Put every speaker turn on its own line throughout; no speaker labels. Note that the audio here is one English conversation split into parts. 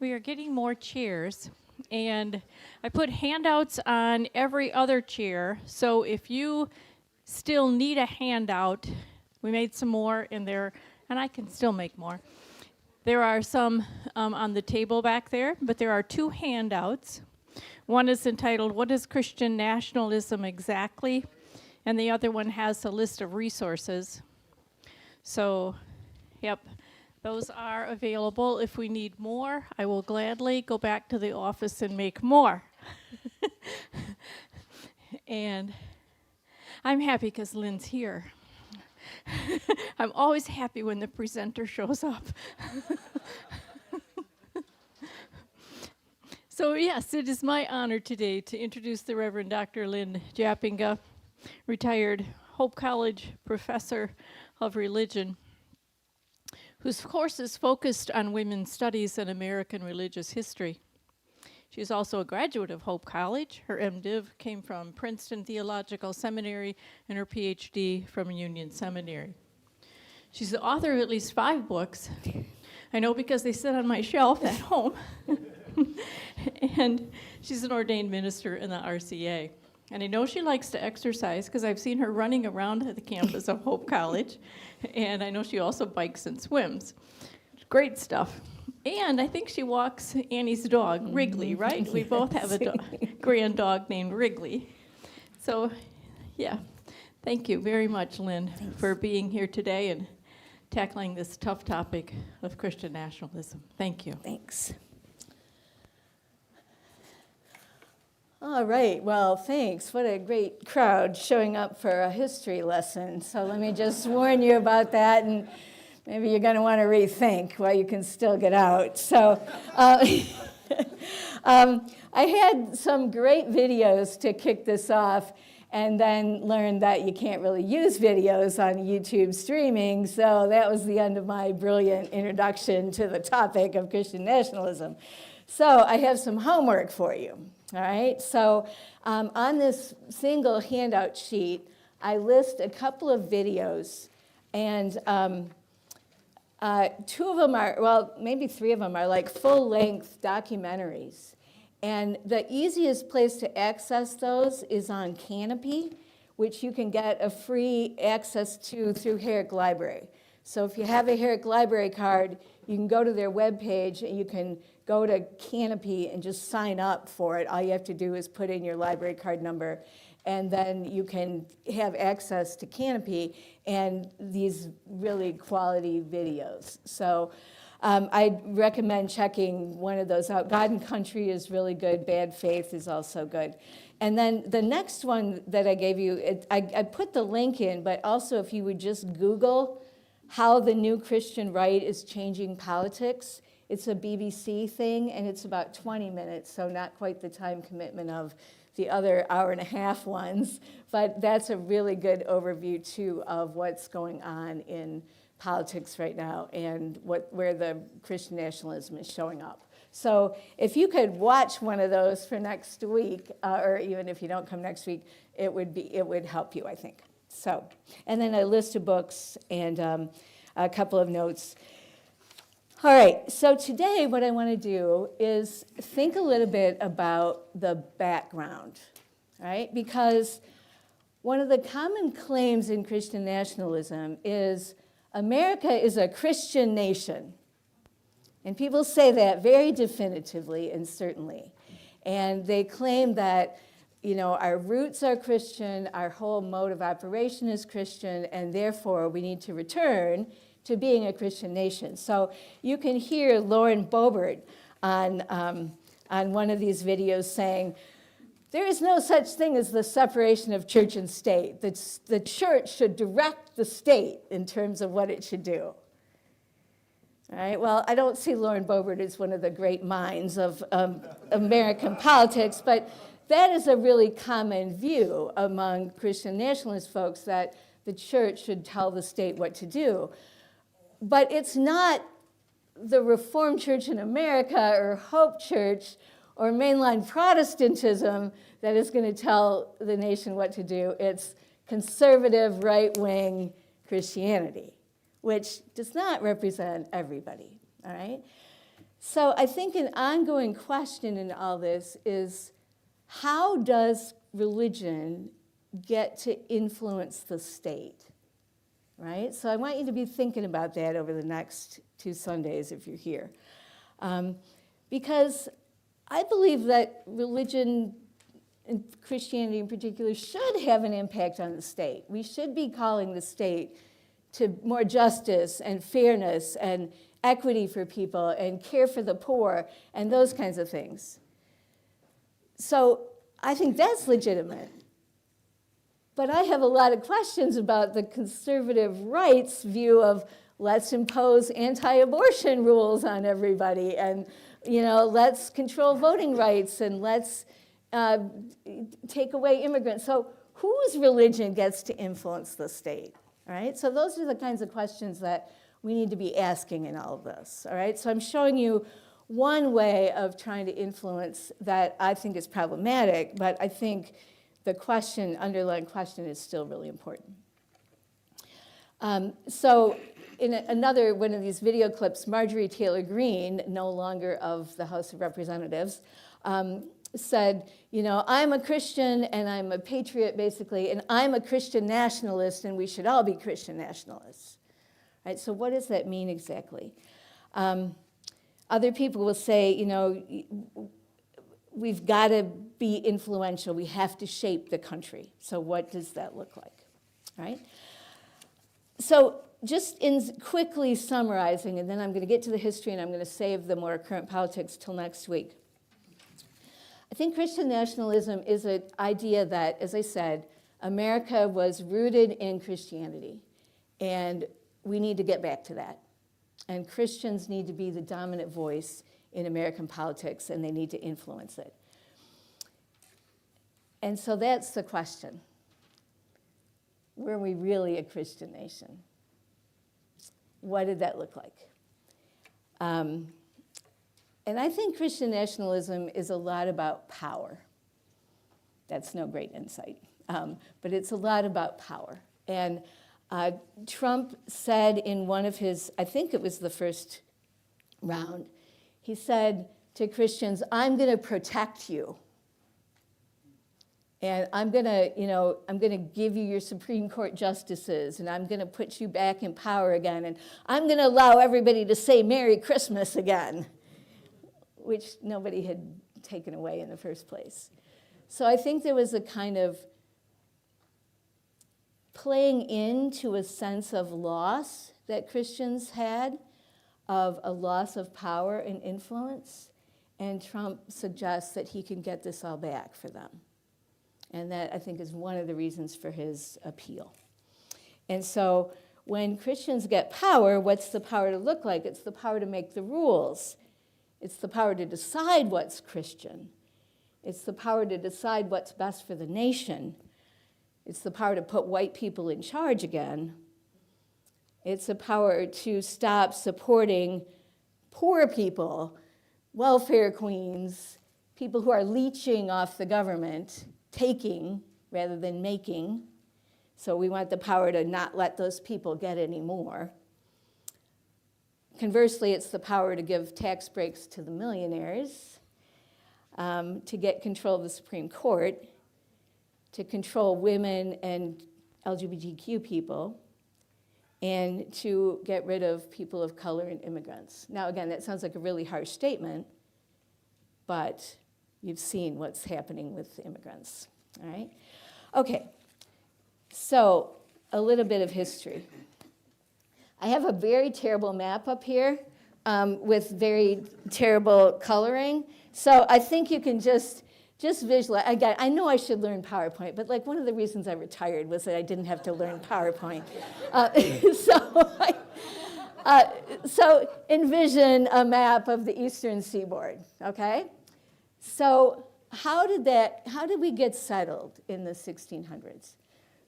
we are getting more chairs, and I put handouts on every other chair, so if you still need a handout, we made some more in there, and I can still make more. There are some on the table back there, but there are 2 handouts. One is entitled, "What is Christian Nationalism Exactly?" And the other one has a list of resources. So, yep, those are available. If we need more, I will gladly go back to the office and make more. And I'm happy because Lynn's here. I'm always happy when the presenter shows up. So yes, it is my honor today to introduce the Reverend Dr. Lynn Japinga, retired Hope College professor of religion, whose course is focused on women's studies and American religious history. She is also a graduate of Hope College. Her MDiv came from Princeton Theological Seminary and her PhD from Union Seminary. She's the author of at least 5 books. I know because they sit on my shelf at home. And she's an ordained minister in the RCA. And I know she likes to exercise because I've seen her running around the campus of Hope College. And I know she also bikes and swims. Great stuff. And I think she walks Annie's dog, Wrigley, right? We both have a grand dog named Wrigley. So, yeah, thank you very much, Lynn, for being here today and tackling this tough topic of Christian nationalism. Thank you.
Thanks. All right, well, thanks. What a great crowd showing up for a history lesson. So let me just warn you about that, and maybe you're going to want to rethink while you can still get out. So I had some great videos to kick this off, and then learned that you can't really use videos on YouTube streaming, so that was the end of my brilliant introduction to the topic of Christian nationalism. So I have some homework for you. All right, so on this single handout sheet, I list a couple of videos, and 2 of them are, well, maybe 3 of them are like full-length documentaries. And the easiest place to access those is on Canopy, which you can get a free access to through Herrick Library. So if you have a Herrick Library card, you can go to their webpage and you can go to Canopy and just sign up for it. All you have to do is put in your library card number, and then you can have access to Canopy and these really quality videos. So I'd recommend checking one of those out. God and Country is really good. Bad Faith is also good. And then the next one that I gave you, I put the link in, but also if you would just Google how the new Christian right is changing politics. It's a BBC thing, and it's about 20 minutes, so not quite the time commitment of the other hour-and-a-half ones. But that's a really good overview, too, of what's going on in politics right now and where the Christian nationalism is showing up. So if you could watch one of those for next week, or even if you don't come next week, it would help you, I think. So, and then a list of books and a couple of notes. All right, so today what I want to do is think a little bit about the background, right? Because one of the common claims in Christian nationalism is America is a Christian nation. And people say that very definitively and certainly. And they claim that, you know, our roots are Christian, our whole mode of operation is Christian, and therefore we need to return to being a Christian nation. So you can hear Lauren Boebert on one of these videos saying, there is no such thing as the separation of church and state. The church should direct the state in terms of what it should do. All right, well, I don't see Lauren Boebert as one of the great minds of American politics, but that is a really common view among Christian nationalist folks, that the church should tell the state what to do. But it's not the Reformed Church in America or Hope Church or mainline Protestantism that is going to tell the nation what to do. It's conservative right-wing Christianity, which does not represent everybody, all right? So I think an ongoing question in all this is, how does religion get to influence the state, right? So I want you to be thinking about that over the next 2 Sundays if you're here. Because I believe that religion, and Christianity in particular, should have an impact on the state. We should be calling the state to more justice and fairness and equity for people and care for the poor and those kinds of things. So I think that's legitimate. But I have a lot of questions about the conservative right's view of let's impose anti-abortion rules on everybody, and let's control voting rights, and let's take away immigrants. So whose religion gets to influence the state? All right? So those are the kinds of questions that we need to be asking in all of this. All right? So I'm showing you one way of trying to influence that I think is problematic, but I think the underlying question is still really important. So in another one of these video clips, Marjorie Taylor Greene, no longer of the House of Representatives, said, I'm a Christian and I'm a patriot, basically, and I'm a Christian nationalist, and we should all be Christian nationalists. Right? So what does that mean exactly? Other people will say, we've got to be influential. We have to shape the country. So what does that look like, right? So just in quickly summarizing, and then I'm going to get to the history, and I'm going to save the more current politics till next week. I think Christian nationalism is an idea that, as I said, America was rooted in Christianity, and we need to get back to that. And Christians need to be the dominant voice in American politics, and they need to influence it. And so that's the question. Were we really a Christian nation? What did that look like? And I think Christian nationalism is a lot about power. That's no great insight, but it's a lot about power. And Trump said in one of his, I think it was the first round, he said to Christians, I'm going to protect you. And I'm going to give you your Supreme Court justices, and I'm going to put you back in power again, and I'm going to allow everybody to say Merry Christmas again, which nobody had taken away in the first place. So I think there was a kind of playing into a sense of loss that Christians had, of a loss of power and influence, and Trump suggests that he can get this all back for them. And that, I think, is one of the reasons for his appeal. And so when Christians get power, what's the power to look like? It's the power to make the rules. It's the power to decide what's Christian. It's the power to decide what's best for the nation. It's the power to put white people in charge again. It's the power to stop supporting poor people, welfare queens, people who are leeching off the government, taking rather than making. So we want the power to not let those people get any more. Conversely, it's the power to give tax breaks to the millionaires, to get control of the Supreme Court, to control women and LGBTQ people, and to get rid of people of color and immigrants. Now, again, that sounds like a really harsh statement, but you've seen what's happening with immigrants, all right? Okay, so a little bit of history. I have a very terrible map up here with very terrible coloring, so I think you can just visualize. Again, I know I should learn PowerPoint, but like one of the reasons I retired was that I didn't have to learn PowerPoint. So envision a map of the eastern seaboard, okay? So how did we get settled in the 1600s?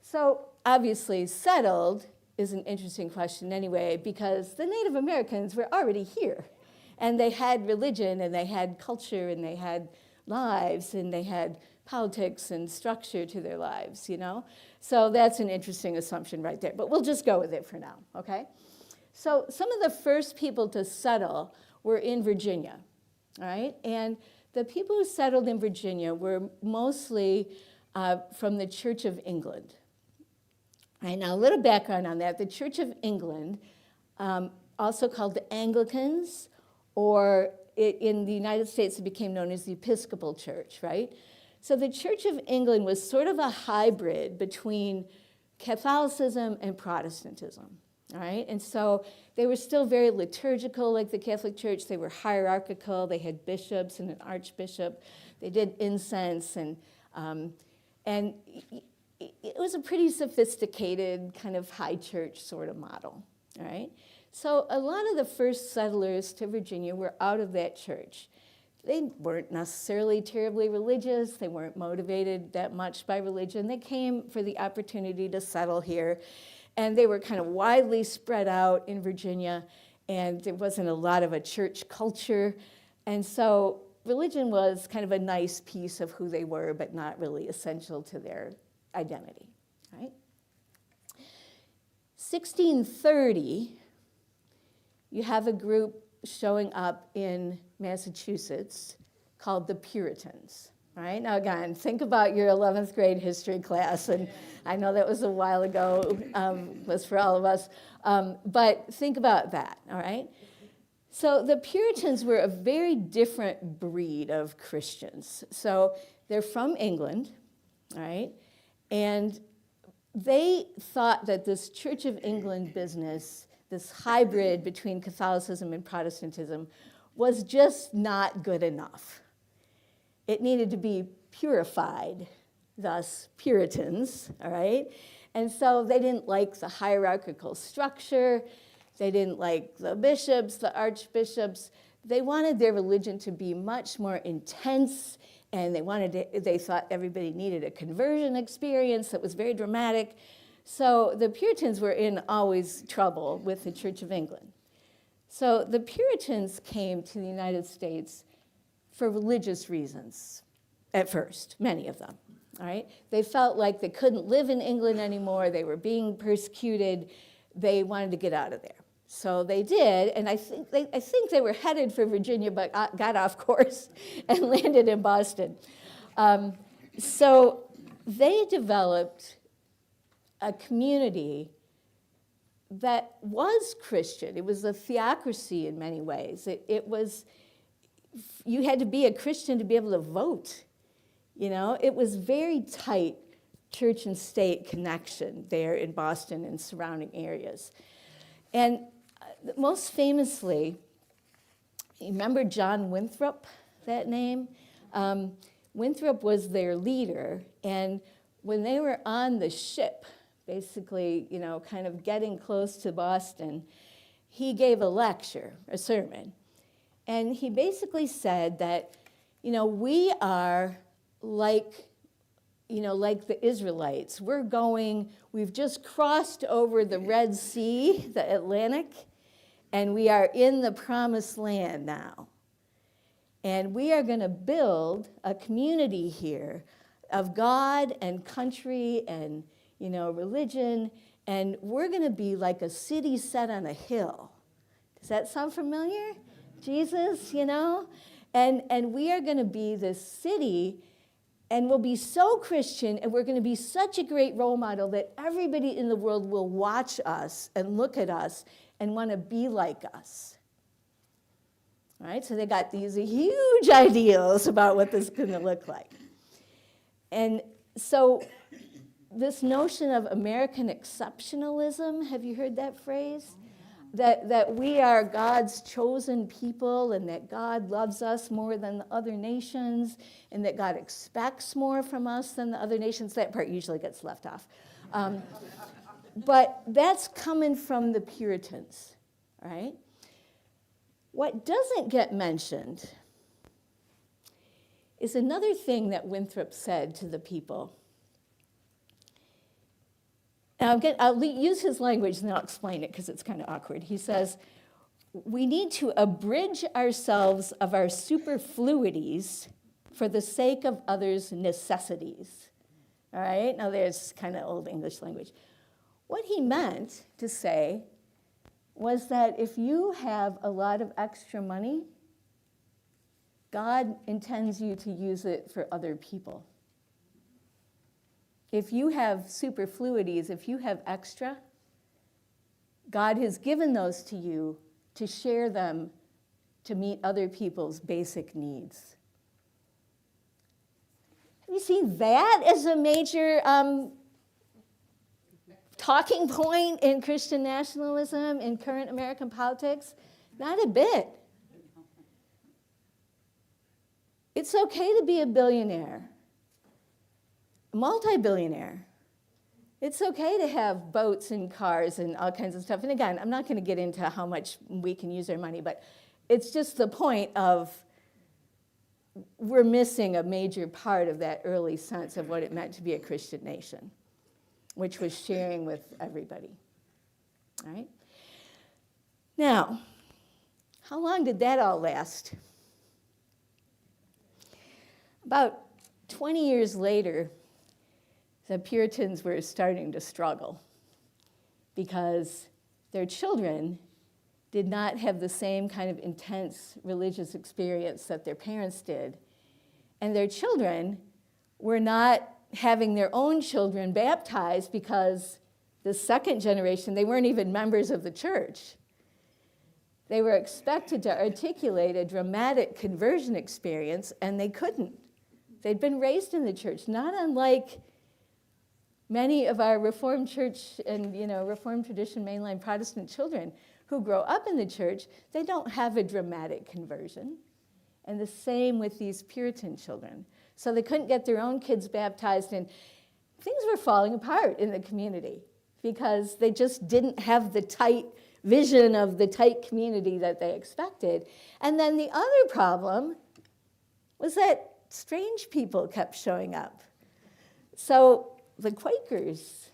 So obviously settled is an interesting question anyway, because the Native Americans were already here, and they had religion, and they had culture, and they had lives, and they had politics and structure to their lives, So that's an interesting assumption right there, but we'll just go with it for now, okay? So some of the first people to settle were in Virginia, all right? And the people who settled in Virginia were mostly from the Church of England. All right, now, a little background on that. The Church of England, also called the Anglicans, or in the United States, it became known as the Episcopal Church, right? So the Church of England was sort of a hybrid between Catholicism and Protestantism, all right? And so they were still very liturgical like the Catholic Church. They were hierarchical. They had bishops and an archbishop. They did incense, and it was a pretty sophisticated kind of high church sort of model, all right? So a lot of the first settlers to Virginia were out of that church. They weren't necessarily terribly religious. They weren't motivated that much by religion. They came for the opportunity to settle here, and they were kind of widely spread out in Virginia, and there wasn't a lot of a church culture, and so religion was kind of a nice piece of who they were, but not really essential to their identity, right? 1630, you have a group showing up in Massachusetts called the Puritans, right? Now again, think about your 11th grade history class, and I know that was a while ago, was for all of us, but think about that, all right? So the Puritans were a very different breed of Christians. So they're from England, all right? And they thought that this Church of England business, this hybrid between Catholicism and Protestantism, was just not good enough. It needed to be purified, thus Puritans, all right? And so they didn't like the hierarchical structure. They didn't like the bishops, the archbishops. They wanted their religion to be much more intense, and they thought everybody needed a conversion experience that was very dramatic. So the Puritans were in always trouble with the Church of England. So the Puritans came to the United States for religious reasons at first, many of them, all right? They felt like they couldn't live in England anymore. They were being persecuted. They wanted to get out of there. So they did, and I think they were headed for Virginia, but got off course and landed in Boston. So they developed a community that was Christian. It was a theocracy in many ways. It was, you had to be a Christian to be able to vote. You know, it was very tight church and state connection there in Boston and surrounding areas. And most famously, you remember John Winthrop, that name? Winthrop was their leader, and when they were on the ship, basically, you know, kind of getting close to Boston, he gave a lecture, a sermon, and he basically said that, you know, we are like, you know, like the Israelites. We've just crossed over the Red Sea, the Atlantic, and we are in the promised land now. And we are going to build a community here of God and country and, you know, religion, and we're going to be like a city set on a hill. Does that sound familiar? Jesus, you know? And we are going to be this city, and we'll be so Christian, and we're going to be such a great role model that everybody in the world will watch us and look at us and want to be like us. All right, so they got these huge ideals about what this is going to look like. And so this notion of American exceptionalism, have you heard that phrase? That we are God's chosen people, and that God loves us more than the other nations, and that God expects more from us than the other nations. That part usually gets left off. But that's coming from the Puritans, all right? What doesn't get mentioned is another thing that Winthrop said to the people. Now, I'll use his language and I'll explain it because it's kind of awkward. He says, we need to abridge ourselves of our superfluities for the sake of others' necessities. All right? Now, there's kind of old English language. What he meant to say was that if you have a lot of extra money, God intends you to use it for other people. If you have superfluities, if you have extra, God has given those to you to share them to meet other people's basic needs. Have you seen that as a major talking point in Christian nationalism, in current American politics? Not a bit. It's okay to be a billionaire, a multi-billionaire. It's okay to have boats and cars and all kinds of stuff. And again, I'm not going to get into how much we can use our money, but it's just the point of we're missing a major part of that early sense of what it meant to be a Christian nation, which was sharing with everybody. All right? Now, how long did that all last? About 20 years later, the Puritans were starting to struggle because their children did not have the same kind of intense religious experience that their parents did. And their children were not having their own children baptized because the second generation, they weren't even members of the church. They were expected to articulate a dramatic conversion experience, and they couldn't. They'd been raised in the church, not unlike many of our Reformed church and Reformed tradition mainline Protestant children who grow up in the church. They don't have a dramatic conversion. And the same with these Puritan children. So they couldn't get their own kids baptized, and things were falling apart in the community because they just didn't have the tight vision of the tight community that they expected. And then the other problem was that strange people kept showing up. So the Quakers,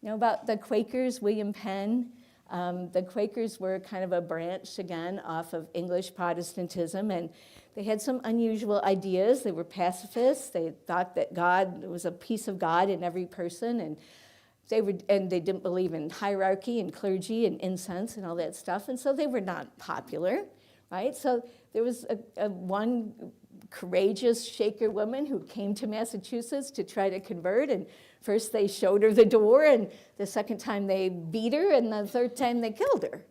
about the Quakers, William Penn, the Quakers were kind of a branch, again, off of English Protestantism, and they had some unusual ideas. They were pacifists. They thought that God was a piece of God in every person, and they didn't believe in hierarchy and clergy and incense and all that stuff, and so they were not popular, right? So there was one courageous Shaker woman who came to Massachusetts to try to convert, and first they showed her the door, and the second time they beat her, and the third time they killed her,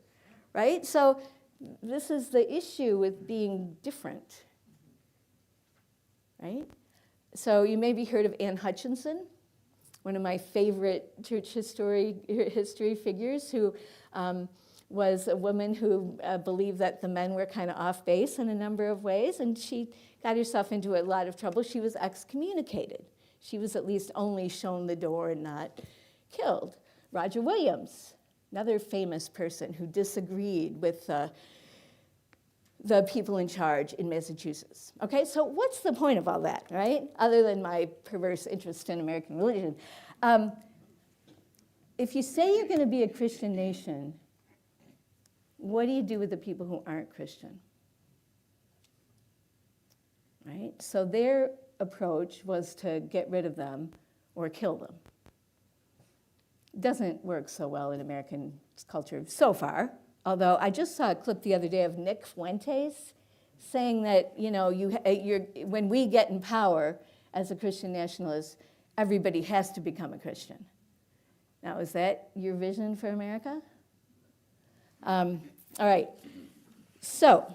right? So this is the issue with being different, right? So you maybe heard of Anne Hutchinson, one of my favorite church history figures, who was a woman who believed that the men were kind of off base in a number of ways, and she got herself into a lot of trouble. She was excommunicated. She was at least only shown the door and not killed. Roger Williams, another famous person who disagreed with the people in charge in Massachusetts. Okay, so what's the point of all that, right? Other than my perverse interest in American religion. If you say you're going to be a Christian nation, what do you do with the people who aren't Christian? Right? So their approach was to get rid of them or kill them. It doesn't work so well in American culture so far, although I just saw a clip the other day of Nick Fuentes saying that, when we get in power as a Christian nationalist, everybody has to become a Christian. Now, is that your vision for America? All right, so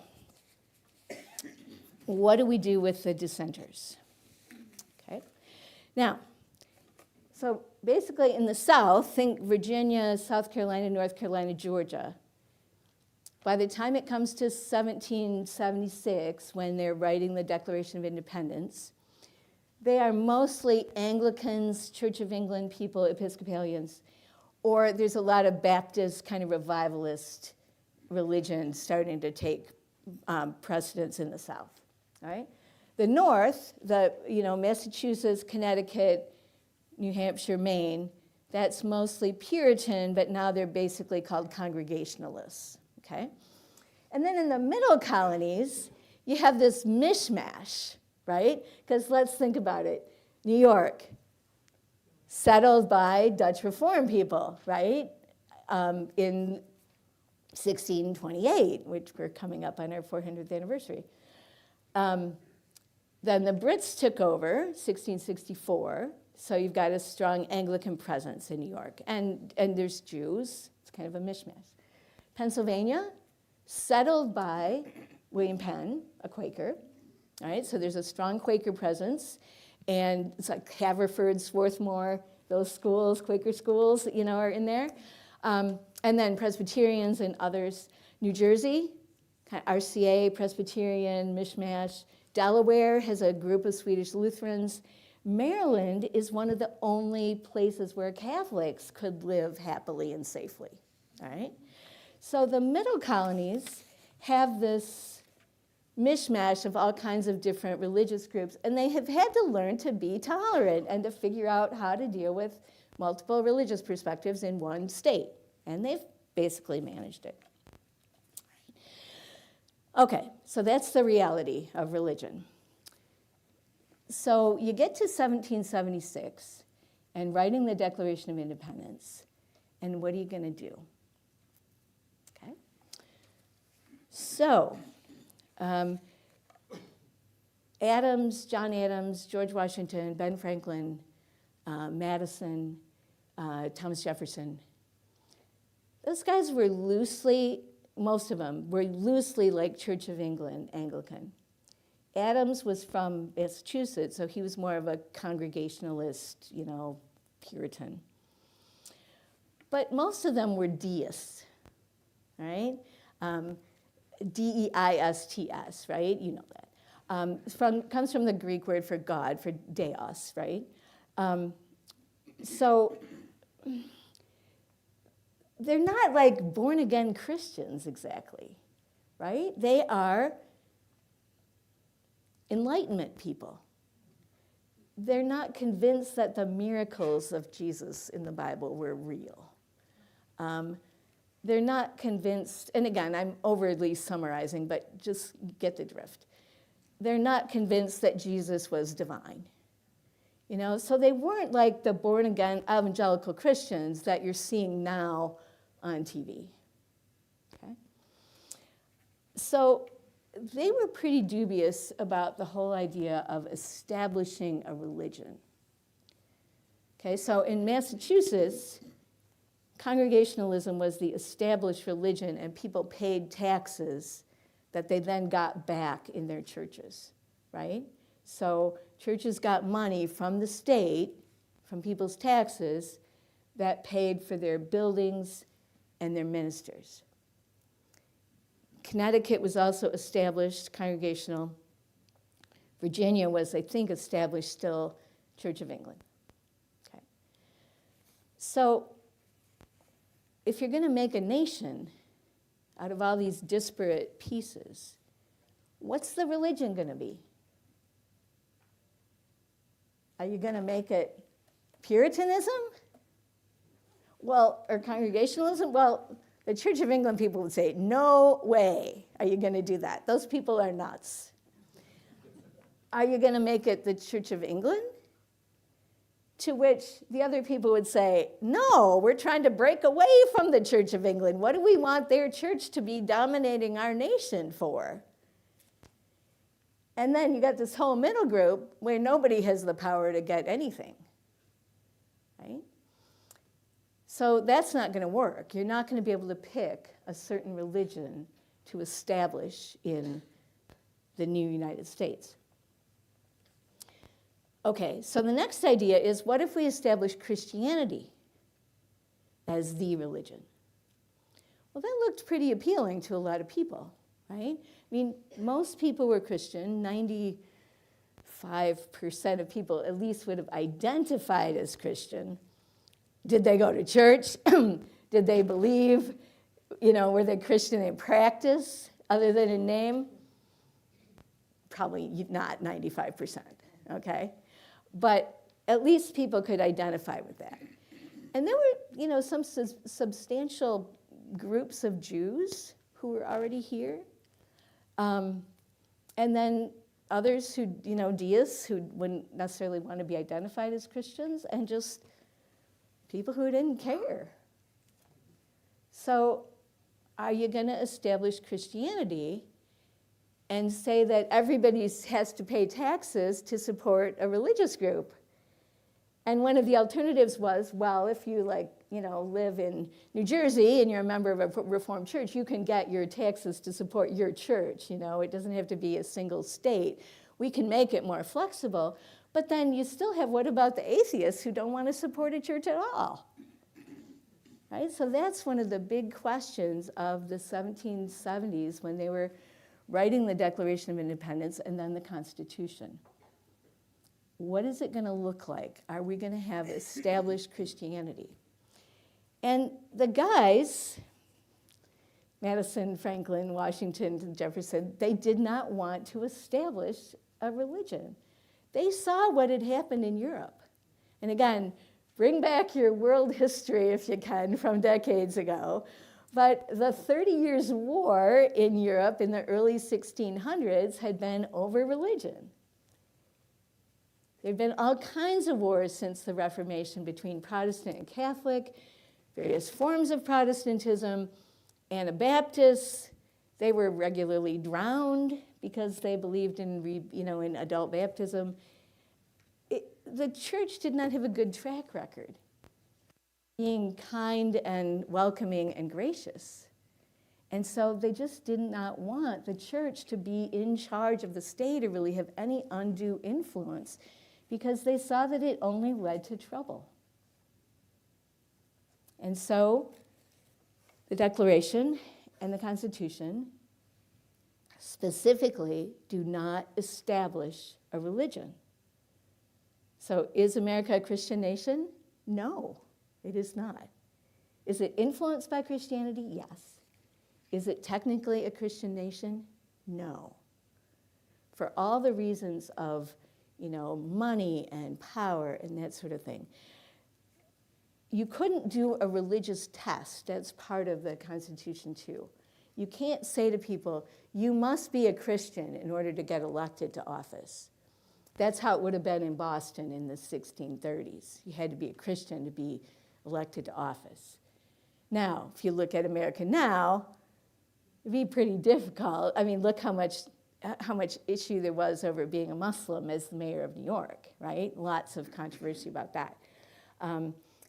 what do we do with the dissenters? Okay, now, so basically in the South, think Virginia, South Carolina, North Carolina, Georgia. By the time it comes to 1776, when they're writing the Declaration of Independence, they are mostly Anglicans, Church of England people, Episcopalians, or there's a lot of Baptist kind of revivalist religion starting to take precedence in the South, right? The North, Massachusetts, Connecticut, New Hampshire, Maine, that's mostly Puritan, but now they're basically called Congregationalists, okay? And then in the middle colonies, you have this mishmash, right? Because let's think about it. New York, settled by Dutch Reform people, right? in 1628, which we're coming up on our 400th anniversary. Then the Brits took over, 1664, so you've got a strong Anglican presence in New York, and there's Jews. It's kind of a mishmash. Pennsylvania, settled by William Penn, a Quaker. All right, so there's a strong Quaker presence, and it's like Haverford, Swarthmore, those schools, Quaker schools, are in there. And then Presbyterians and others. New Jersey, kind of RCA, Presbyterian, mishmash. Delaware has a group of Swedish Lutherans. Maryland is one of the only places where Catholics could live happily and safely. All right? So the middle colonies have this mishmash of all kinds of different religious groups, and they have had to learn to be tolerant and to figure out how to deal with multiple religious perspectives in one state. And they've basically managed it. Okay, so that's the reality of religion. So you get to 1776 and writing the Declaration of Independence, and what are you going to do? Okay. So, John Adams, George Washington, Ben Franklin, Madison, Thomas Jefferson, those guys were loosely, most of them were loosely like Church of England, Anglican. Adams was from Massachusetts, so he was more of a Congregationalist, Puritan. But most of them were deists, right? D-E-I-S-T-S, right? You know that. Comes from the Greek word for God, for deos, right? So they're not like born-again Christians exactly, right? They are Enlightenment people. They're not convinced that the miracles of Jesus in the Bible were real. They're not convinced, and again, I'm overly summarizing, but just get the drift. They're not convinced that Jesus was divine. So they weren't like the born-again evangelical Christians that you're seeing now on TV. Okay? So they were pretty dubious about the whole idea of establishing a religion. Okay, so in Massachusetts, Congregationalism was the established religion, and people paid taxes that they then got back in their churches, right? So churches got money from the state, from people's taxes, that paid for their buildings and their ministers. Connecticut was also established, congregational. Virginia was, I think, established still Church of England. Okay. So if you're going to make a nation out of all these disparate pieces, what's the religion going to be? Are you going to make it Puritanism? Well, or Congregationalism? Well, the Church of England people would say, no way are you going to do that. Those people are nuts. Are you going to make it the Church of England? To which the other people would say, no, we're trying to break away from the Church of England. What do we want their church to be dominating our nation for? And then you got this whole middle group where nobody has the power to get anything, right? So that's not going to work. You're not going to be able to pick a certain religion to establish in the new United States. Okay, so the next idea is, what if we establish Christianity as the religion? Well, that looked pretty appealing to a lot of people, right? I mean, most people were Christian. 95% of people at least would have identified as Christian. Did they go to church? Did they believe? Were they Christian in practice other than in name? Probably not 95%, okay? But at least people could identify with that. And there were, some substantial groups of Jews who were already here. And then others who, deists who wouldn't necessarily want to be identified as Christians, and just people who didn't care. So are you going to establish Christianity and say that everybody has to pay taxes to support a religious group? And one of the alternatives was, well, if you live in New Jersey and you're a member of a Reformed church, you can get your taxes to support your church. It doesn't have to be a single state. We can make it more flexible. But then you still have, what about the atheists who don't want to support a church at all? Right? So that's one of the big questions of the 1770s when they were writing the Declaration of Independence and then the Constitution. What is it going to look like? Are we going to have established Christianity? And the guys, Madison, Franklin, Washington, Jefferson, they did not want to establish a religion. They saw what had happened in Europe. And again, bring back your world history, if you can, from decades ago. But the 30 Years' War in Europe in the early 1600s had been over religion. There had been all kinds of wars since the Reformation between Protestant and Catholic, various forms of Protestantism. Anabaptists, they were regularly drowned because they believed in adult baptism. The church did not have a good track record, being kind and welcoming and gracious. And so they just did not want the church to be in charge of the state or really have any undue influence, because they saw that it only led to trouble. And so the Declaration and the Constitution specifically do not establish a religion. So is America a Christian nation? No, it is not. Is it influenced by Christianity? Yes. Is it technically a Christian nation? No. For all the reasons of money and power and that sort of thing. You couldn't do a religious test. That's part of the Constitution, too. You can't say to people, you must be a Christian in order to get elected to office. That's how it would have been in Boston in the 1630s. You had to be a Christian to be elected to office. Now, if you look at America now, it'd be pretty difficult. I mean, look how much issue there was over being a Muslim as the mayor of New York, right? Lots of controversy about that.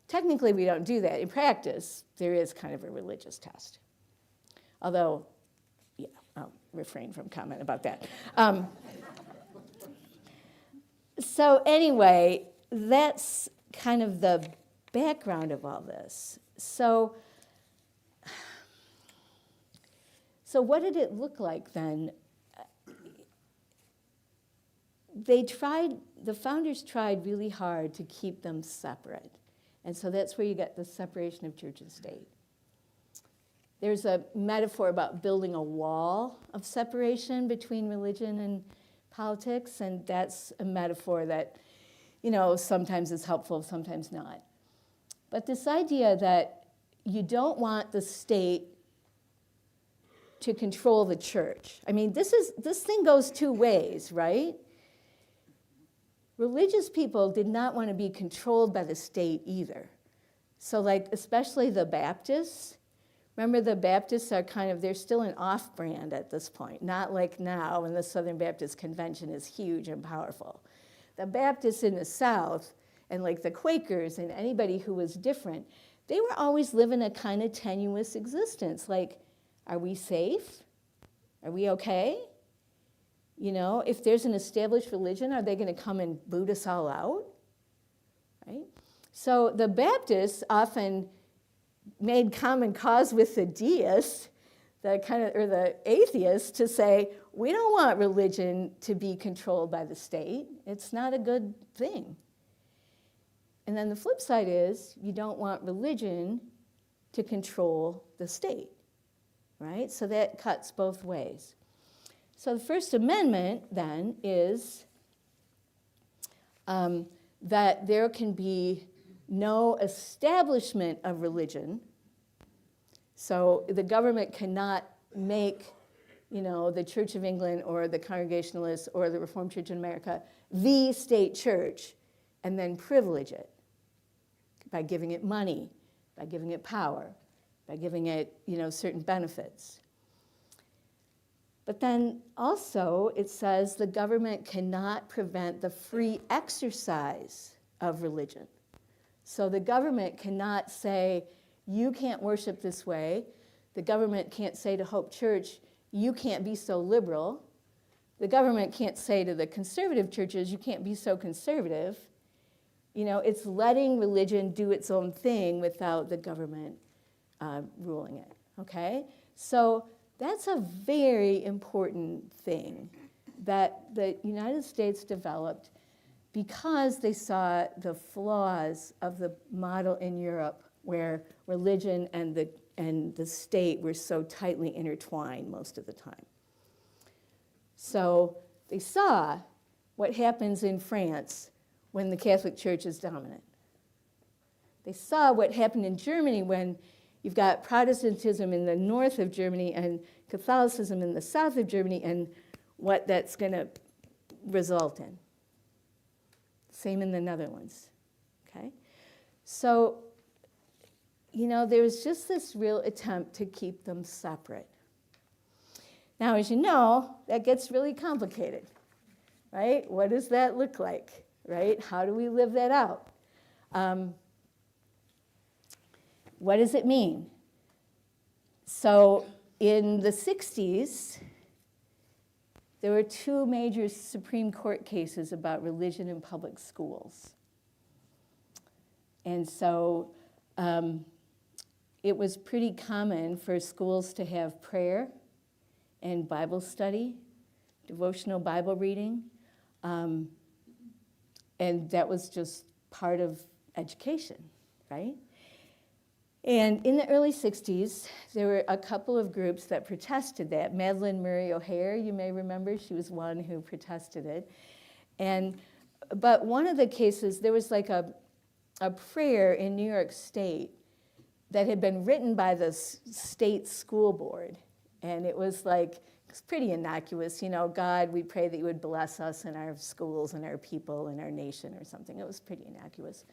Technically, we don't do that. In practice, there is kind of a religious test. Although, I'll refrain from comment about that. So anyway, that's kind of the background of all this. So what did it look like then? The founders tried really hard to keep them separate. And so that's where you get the separation of church and state. There's a metaphor about building a wall of separation between religion and politics, and that's a metaphor that, sometimes is helpful, sometimes not. But this idea that you don't want the state to control the church. I mean, this thing goes two ways, right? Religious people did not want to be controlled by the state either. So especially the Baptists, remember the Baptists are they're still an off-brand at this point, not like now when the Southern Baptist Convention is huge and powerful. The Baptists in the South and the Quakers and anybody who was different, they were always living a kind of tenuous existence. Are we safe? Are we okay? If there's an established religion, are they going to come and boot us all out? Right? So the Baptists often made common cause with the deists, the atheists, to say, we don't want religion to be controlled by the state. It's not a good thing. And then the flip side is, you don't want religion to control the state, right? So that cuts both ways. So the First Amendment, then, is that there can be no establishment of religion. So the government cannot make, the Church of England or the Congregationalists or the Reformed Church in America the state church and then privilege it by giving it money, by giving it power, by giving it, certain benefits. But then also it says the government cannot prevent the free exercise of religion. So the government cannot say, you can't worship this way. The government can't say to Hope Church, you can't be so liberal. The government can't say to the conservative churches, you can't be so conservative. It's letting religion do its own thing without the government ruling it, okay? So that's a very important thing that the United States developed because they saw the flaws of the model in Europe where religion and the state were so tightly intertwined most of the time. So they saw what happens in France when the Catholic Church is dominant. They saw what happened in Germany when you've got Protestantism in the north of Germany and Catholicism in the south of Germany, and what that's going to result in. Same in the Netherlands, okay? So, there was just this real attempt to keep them separate. Now, as you know, that gets really complicated, right? What does that look like, right? How do we live that out? What does it mean? So in the 60s, there were two major Supreme Court cases about religion in public schools. And so it was pretty common for schools to have prayer and Bible study, devotional Bible reading, and that was just part of education, right? And in the early 60s, there were a couple of groups that protested that. Madeleine Murray O'Hair, you may remember, she was one who protested it. But one of the cases, there was like a prayer in New York State that had been written by the state school board. And it was pretty innocuous, God, we pray that you would bless us and our schools and our people and our nation or something. It was pretty innocuous.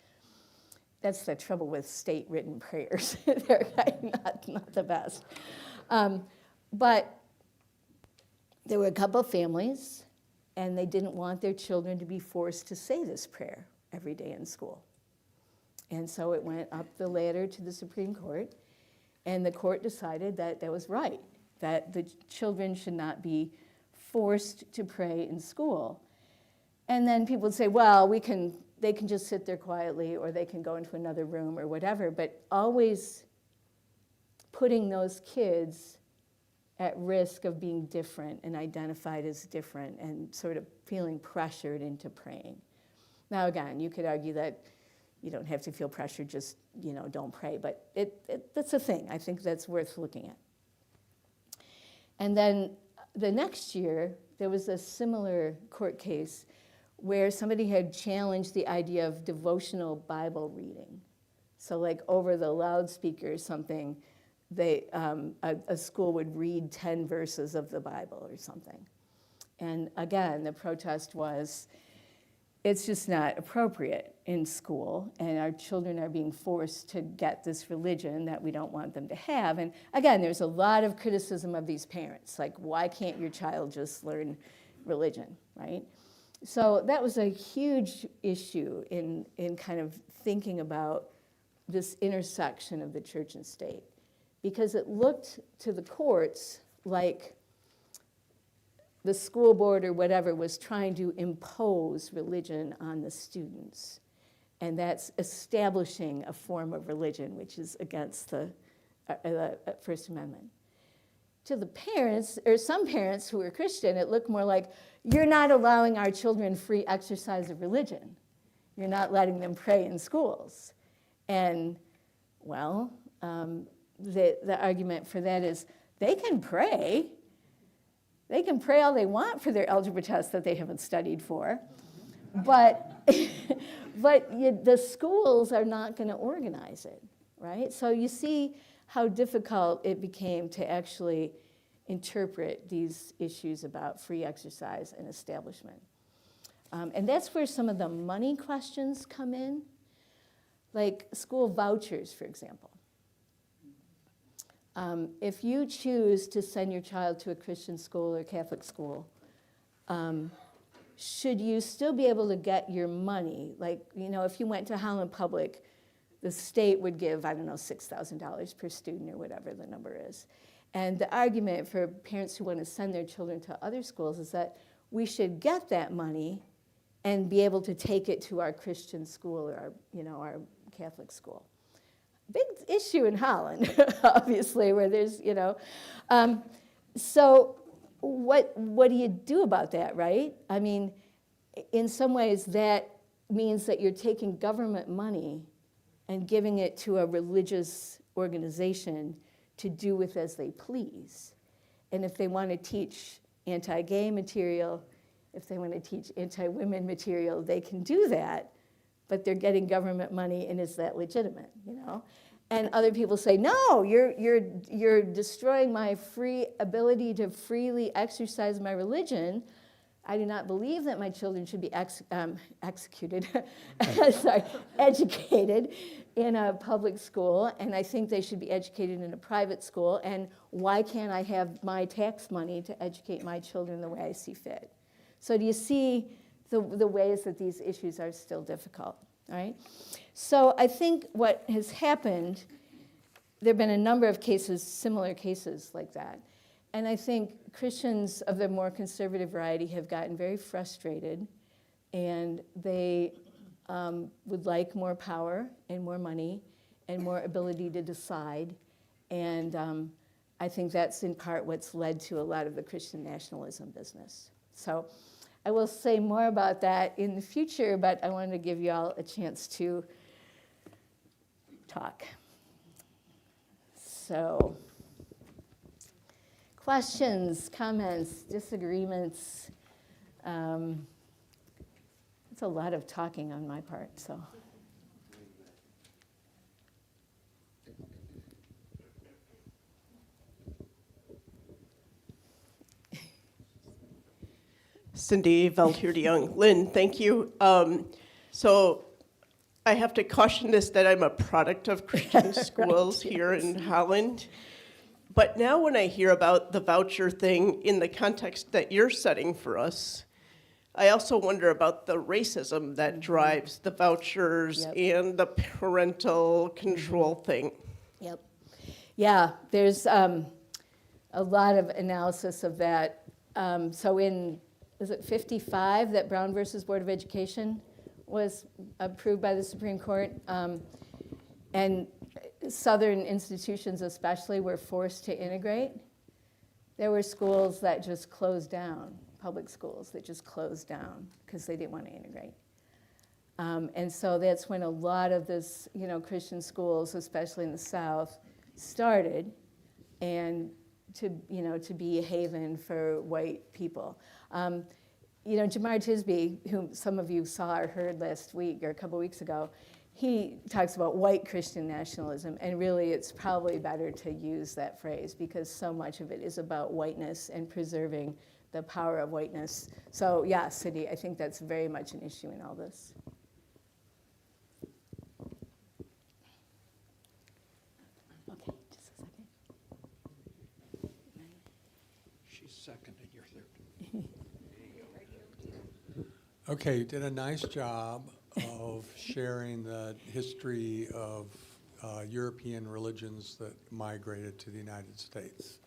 That's the trouble with state-written prayers. They're not the best. But there were a couple of families, and they didn't want their children to be forced to say this prayer every day in school. And so it went up the ladder to the Supreme Court, and the court decided that that was right, that the children should not be forced to pray in school. And then people would say, well, they can just sit there quietly, or they can go into another room or whatever, but always putting those kids at risk of being different and identified as different and sort of feeling pressured into praying. Now, again, you could argue that you don't have to feel pressured, just, don't pray, but that's a thing. I think that's worth looking at. And then the next year, there was a similar court case where somebody had challenged the idea of devotional Bible reading. So over the loudspeaker or something, a school would read 10 verses of the Bible or something. And again, the protest was, it's just not appropriate in school, and our children are being forced to get this religion that we don't want them to have. And again, there's a lot of criticism of these parents, why can't your child just learn religion, right? So that was a huge issue in kind of thinking about this intersection of the church and state, because it looked to the courts like the school board or whatever was trying to impose religion on the students. And that's establishing a form of religion, which is against the First Amendment. To the parents, or some parents who were Christian, it looked more like, you're not allowing our children free exercise of religion. You're not letting them pray in schools. And, well, the argument for that is they can pray. They can pray all they want for their algebra test that they haven't studied for. But, the schools are not going to organize it, right? So you see how difficult it became to actually interpret these issues about free exercise and establishment. And that's where some of the money questions come in, like school vouchers, for example. If you choose to send your child to a Christian school or Catholic school, should you still be able to get your money? Like, if you went to Holland Public, the state would give, I don't know, $6,000 per student or whatever the number is. And the argument for parents who want to send their children to other schools is that we should get that money and be able to take it to our Christian school or our Catholic school. Big issue in Holland, obviously, where there's, so what do you do about that, right? I mean, in some ways that means that you're taking government money and giving it to a religious organization to do with as they please. And if they want to teach anti-gay material, if they want to teach anti-women material, they can do that, but they're getting government money, and is that legitimate, And other people say, no, you're destroying my free ability to freely exercise my religion. I do not believe that my children should be educated in a public school, and I think they should be educated in a private school, and why can't I have my tax money to educate my children the way I see fit? So do you see the ways that these issues are still difficult, all right? So I think what has happened, there have been a number of cases, similar cases like that, and I think Christians of the more conservative variety have gotten very frustrated, and they would like more power and more money and more ability to decide, and I think that's in part what's led to a lot of the Christian nationalism business. So I will say more about that in the future, but I wanted to give you all a chance to talk. So, questions, comments, disagreements? It's a lot of talking on my part, so.
Cindy Valtier-de-Young. Lynn, thank you. So I have to caution this that I'm a product of Christian schools
Right,
here
yes.
in Holland. But now when I hear about the voucher thing in the context that you're setting for us, I also wonder about the racism that drives the vouchers and the parental control thing.
Yep. Yeah, there's a lot of analysis of that. So is it 55 that Brown versus Board of Education was approved by the Supreme Court? And Southern institutions especially were forced to integrate. There were schools that just closed down, public schools that just closed down because they didn't want to integrate. And so that's when a lot of this, Christian schools, especially in the South, started, and to be a haven for white people. Jamar Tisby, whom some of you saw or heard last week or a couple weeks ago, he talks about white Christian nationalism, and really it's probably better to use that phrase because so much of it is about whiteness and preserving the power of whiteness. So yeah, Cindy, I think that's very much an issue in all this. Okay, just a second.
She's second and you're third. Okay, you did a nice job of sharing the history of European religions that migrated to the United States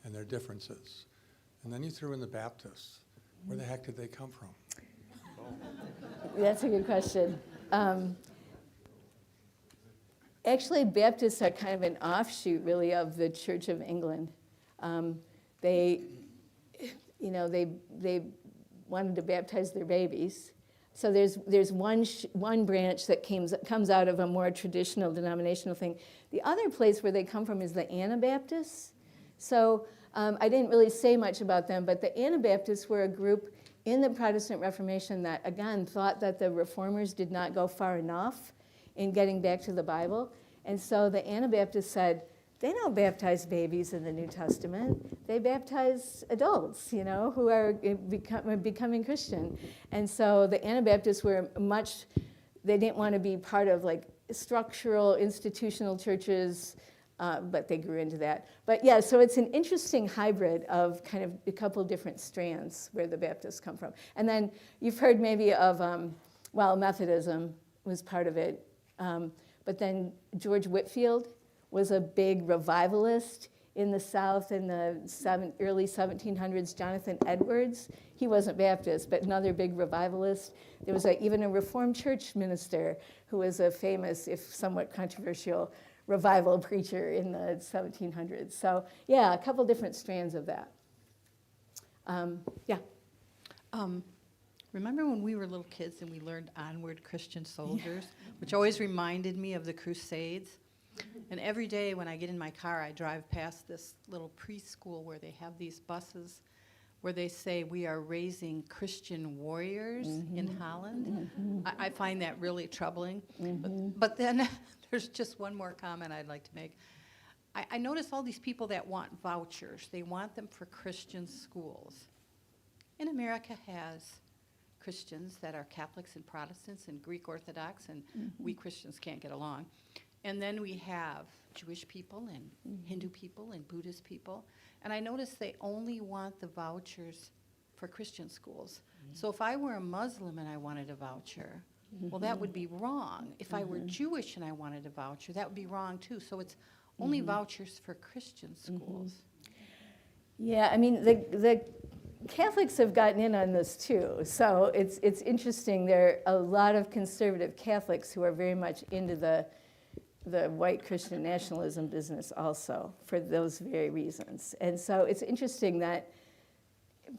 and their differences. And then you threw in the Baptists. Where the heck did they come from?
That's a good question. Actually, Baptists are kind of an offshoot, really, of the Church of England. They wanted to baptize their babies. So there's one branch that comes out of a more traditional denominational thing. The other place where they come from is the Anabaptists. So I didn't really say much about them, but the Anabaptists were a group in the Protestant Reformation that, again, thought that the Reformers did not go far enough in getting back to the Bible. And so the Anabaptists said, they don't baptize babies in the New Testament. They baptize adults, who are becoming Christian. And so the Anabaptists were they didn't want to be part of like structural, institutional churches but they grew into that. But yeah, so it's an interesting hybrid of kind of a couple different strands where the Baptists come from. And then you've heard maybe of, Methodism was part of it. But then George Whitefield was a big revivalist in the South in the early 1700s. Jonathan Edwards, he wasn't Baptist, but another big revivalist. There was even a Reformed church minister who was a famous, if somewhat controversial, revival preacher in the 1700s. So yeah, a couple different strands of that. Yeah.
Remember when we were little kids and we learned Onward Christian Soldiers, which always reminded me of the Crusades? And every day when I get in my car, I drive past this little preschool where they have these buses where they say, we are raising Christian warriors in Holland. I find that really troubling. But then there's just one more comment I'd like to make. I notice all these people that want vouchers. They want them for Christian schools. And America has Christians that are Catholics and Protestants and Greek Orthodox, and we Christians can't get along. And then we have Jewish people and Hindu people and Buddhist people. And I notice they only want the vouchers for Christian schools. So if I were a Muslim and I wanted a voucher, well, that would be wrong. If I were Jewish and I wanted a voucher, that would be wrong too. So it's only vouchers for Christian schools.
Yeah, I mean, the Catholics have gotten in on this too. So it's interesting. There are a lot of conservative Catholics who are very much into the white Christian nationalism business also for those very reasons. And so it's interesting that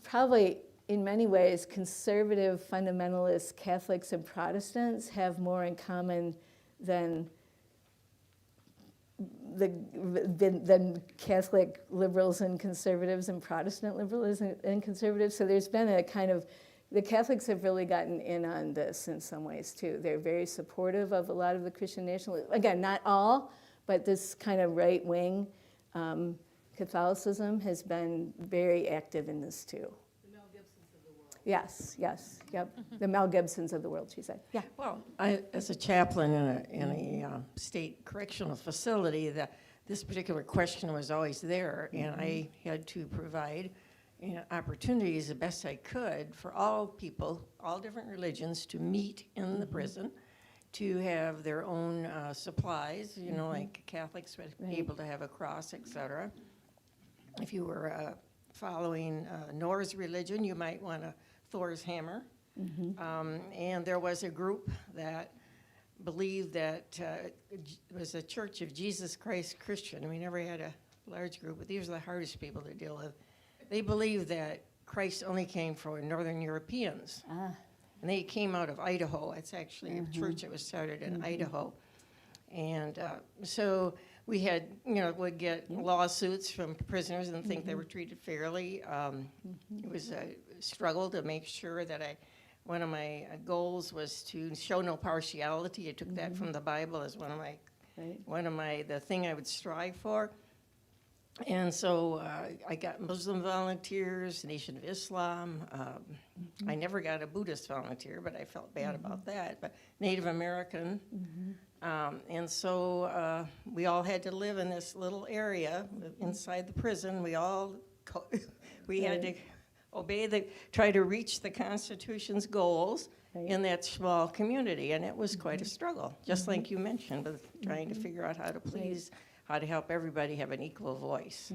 probably in many ways conservative fundamentalist Catholics and Protestants have more in common than Catholic liberals and conservatives and Protestant liberals and conservatives. So there's been a kind of, the Catholics have really gotten in on this in some ways too. They're very supportive of a lot of the Christian nationalism. Again, not all, but this kind of right-wing Catholicism has been very active in this too.
The Mel Gibsons of the world.
Yes, yep. The Mel Gibsons of the world, she said. Yeah.
Well, as a chaplain in a state correctional facility, this particular question was always there, and I had to provide opportunities the best I could for all people, all different religions, to meet in the prison, to have their own supplies, like Catholics were able to have a cross, etc. If you were following Norse religion, you might want a Thor's hammer. And there was a group that believed that it was a Church of Jesus Christ Christian. We never had a large group, but these are the hardest people to deal with. They believed that Christ only came for Northern Europeans. And they came out of Idaho. It's actually a church that was started in Idaho. And so we had, would get lawsuits from prisoners and think they were treated fairly. It was a struggle to make sure that one of my goals was to show no partiality. I took that from the Bible as the thing I would strive for. And so I got Muslim volunteers, Nation of Islam. I never got a Buddhist volunteer, but I felt bad about that. But Native American. And so we all had to live in this little area inside the prison. We had to try to reach the Constitution's goals in that small community. And it was quite a struggle, just like you mentioned, with trying to figure out how to please, how to help everybody have an equal voice.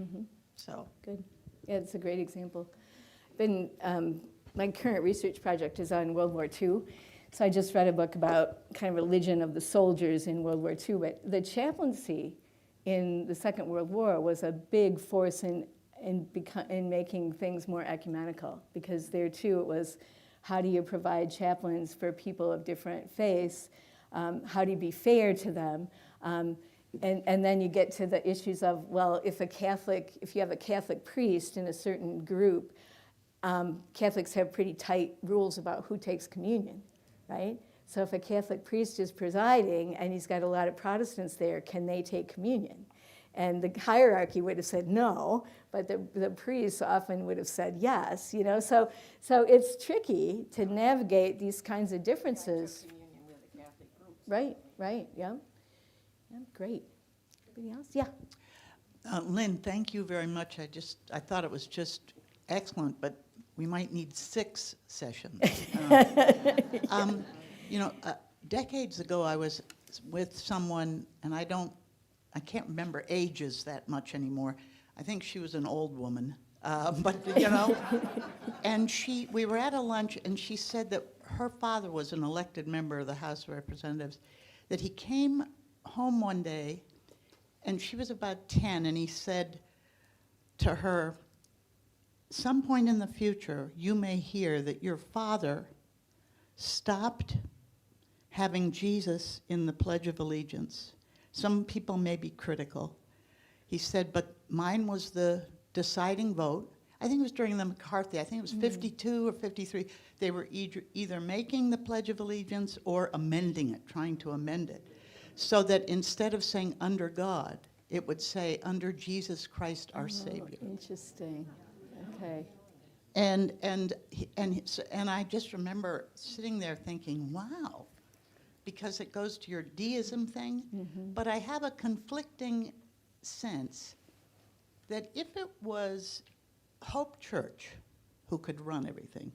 So
good. Yeah, it's a great example. My current research project is on World War II. So I just read a book about kind of religion of the soldiers in World War II. But the chaplaincy in the Second World War was a big force in making things more ecumenical, because there too it was, how do you provide chaplains for people of different faiths? How do you be fair to them? And then you get to the issues of, well, if you have a Catholic priest in a certain group, Catholics have pretty tight rules about who takes communion, right? So if a Catholic priest is presiding and he's got a lot of Protestants there, can they take communion? And the hierarchy would have said no, but the priests often would have said yes, So it's tricky to navigate these kinds of differences.
communion with the Catholic groups.
Right, yeah. Yeah, great. Anybody else? Yeah.
Lynn, thank you very much. I thought it was just excellent, but we might need 6 sessions. Decades ago, I was with someone, and I can't remember ages that much anymore. I think she was an old woman, and we were at a lunch, and she said that her father was an elected member of the House of Representatives, that he came home one day, and she was about 10, and he said to her, some point in the future, you may hear that your father stopped having Jesus in the Pledge of Allegiance. Some people may be critical. He said, but mine was the deciding vote. I think it was during the McCarthy, I think it was 52 or 53. They were either making the Pledge of Allegiance or amending it, trying to amend it, so that instead of saying under God, it would say under Jesus Christ our Savior.
Interesting. Okay.
And I just remember sitting there thinking, wow, because it goes to your deism thing, but I have a conflicting sense that if it was Hope Church who could run everything,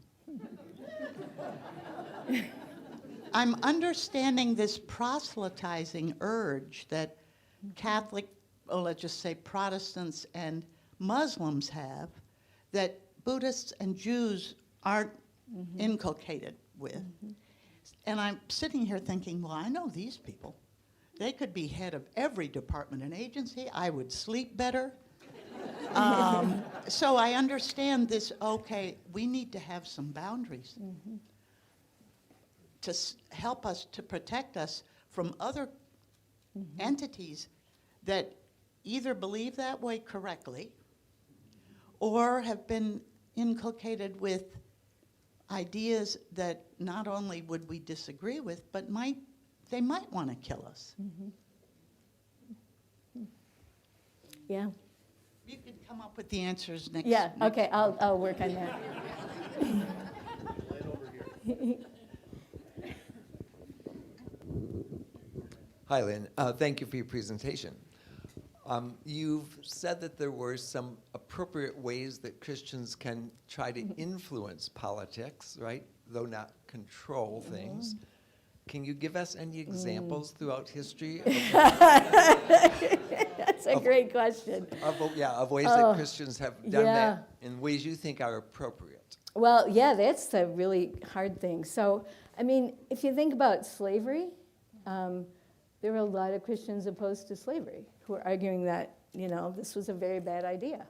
I'm understanding this proselytizing urge that Catholic, let's just say Protestants and Muslims have, that Buddhists and Jews aren't inculcated with. And I'm sitting here thinking, well, I know these people. They could be head of every department and agency. I would sleep better. So I understand this, okay, we need to have some boundaries to help us, to protect us from other entities that either believe that way correctly or have been inculcated with ideas that not only would we disagree with, but they might want to kill us.
Yeah.
You could come up with the answers next.
Yeah. Okay. I'll work on that.
Hi, Lynn. Thank you for your presentation. You've said that there were some appropriate ways that Christians can try to influence politics, right? Though not control things. Can you give us any examples throughout history
That's a great question.
of ways that Christians have done that in ways you think are appropriate?
Well, yeah, that's the really hard thing. So, I mean, if you think about slavery, there were a lot of Christians opposed to slavery who were arguing that, this was a very bad idea.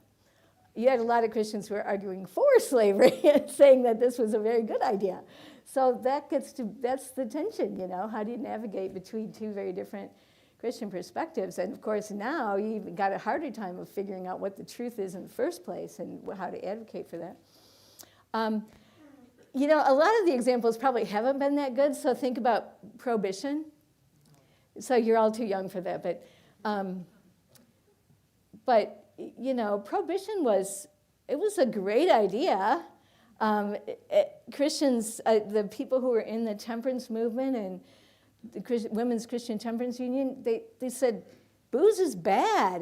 You had a lot of Christians who were arguing for slavery and saying that this was a very good idea. So that's the tension, how do you navigate between two very different Christian perspectives? And of course now you've got a harder time of figuring out what the truth is in the first place and how to advocate for that. A lot of the examples probably haven't been that good, so think about prohibition. So you're all too young for that, prohibition was a great idea. Christians, the people who were in the temperance movement and the Women's Christian Temperance Union, they said booze is bad.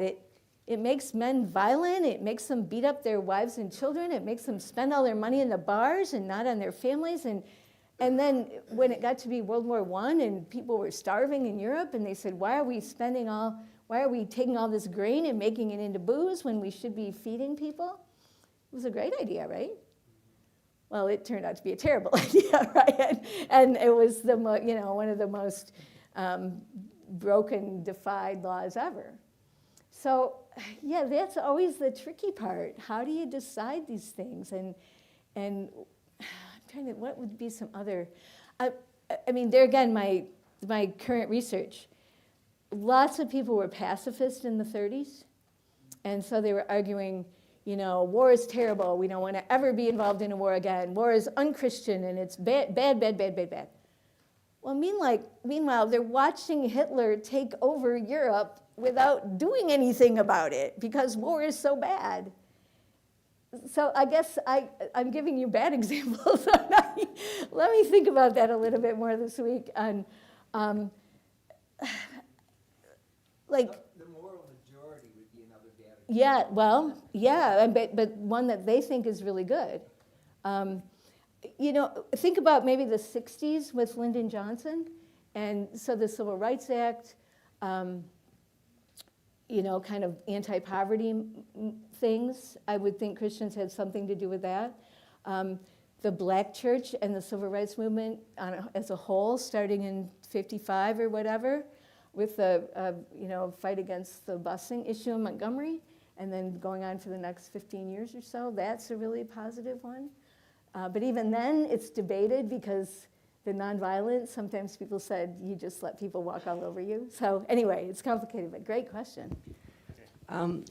It makes men violent. It makes them beat up their wives and children. It makes them spend all their money in the bars and not on their families. And then when it got to be World War I and people were starving in Europe, and they said, why are we taking all this grain and making it into booze when we should be feeding people? It was a great idea, right? Well, it turned out to be a terrible idea, right? And it was one of the most broken, defied laws ever. So, yeah, that's always the tricky part. How do you decide these things? And I'm trying to, what would be some other, there again, my current research, lots of people were pacifist in the 30s. And so they were arguing, war is terrible. We don't want to ever be involved in a war again. War is unchristian and it's bad, bad, bad, bad, bad, bad. Well, meanwhile, they're watching Hitler take over Europe without doing anything about it because war is so bad. So I guess I'm giving you bad examples. Let me think about that a little bit more this week. And
The moral
Yeah, well, yeah, but one that they think is really good. You know, think about maybe the 60s with Lyndon Johnson. And so the Civil Rights Act, you know, kind of anti-poverty things. I would think Christians had something to do with that. The Black church and the Civil Rights Movement as a whole, starting in 55 or whatever, with the you know, fight against the busing issue in Montgomery, and then going on for the next 15 years or so. That's a really positive one. But even then, it's debated because the nonviolence, sometimes people said, you just let people walk all over you. So anyway, it's complicated, but great question.
I'm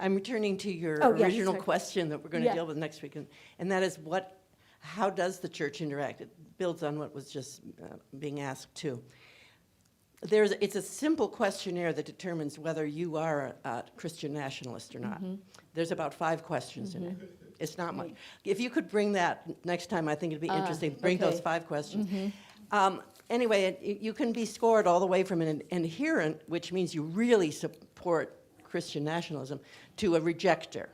returning to your
Oh, yes,
original
sorry.
question that we're going to
Yeah.
deal with next week, and that is how does the church interact? It builds on what was just being asked too. It's a simple questionnaire that determines whether you are a Christian nationalist or not. There's about 5 questions in it. It's not much. If you could bring that next time, I think it'd be interesting. Bring those
okay.
5 questions. Anyway, you can be scored all the way from an adherent, which means you really support Christian nationalism, to a rejecter.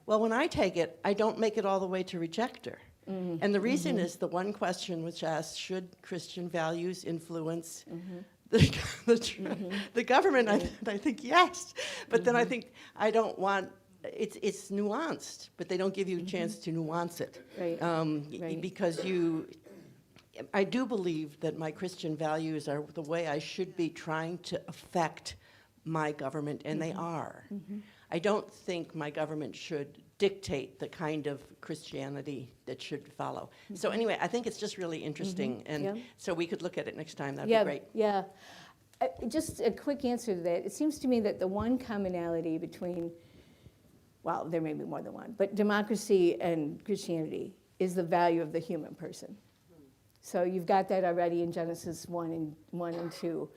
Well, when I take it, I don't make it all the way to rejecter. And the reason is the one question which asks, should Christian values influence the government? I think yes. But then I think I don't want, it's nuanced, but they don't give you a chance to nuance it.
Right. Right.
Because I do believe that my Christian values are the way I should be trying to affect my government, and they are. I don't think my government should dictate the kind of Christianity that should follow. So anyway, I think it's just really interesting, and
Yeah.
so we could look at it next time. That'd
Yeah,
be great.
yeah. Just a quick answer to that. It seems to me that the one commonality between, well, there may be more than one, but democracy and Christianity is the value of the human person. So you've got that already in Genesis 1 and 2.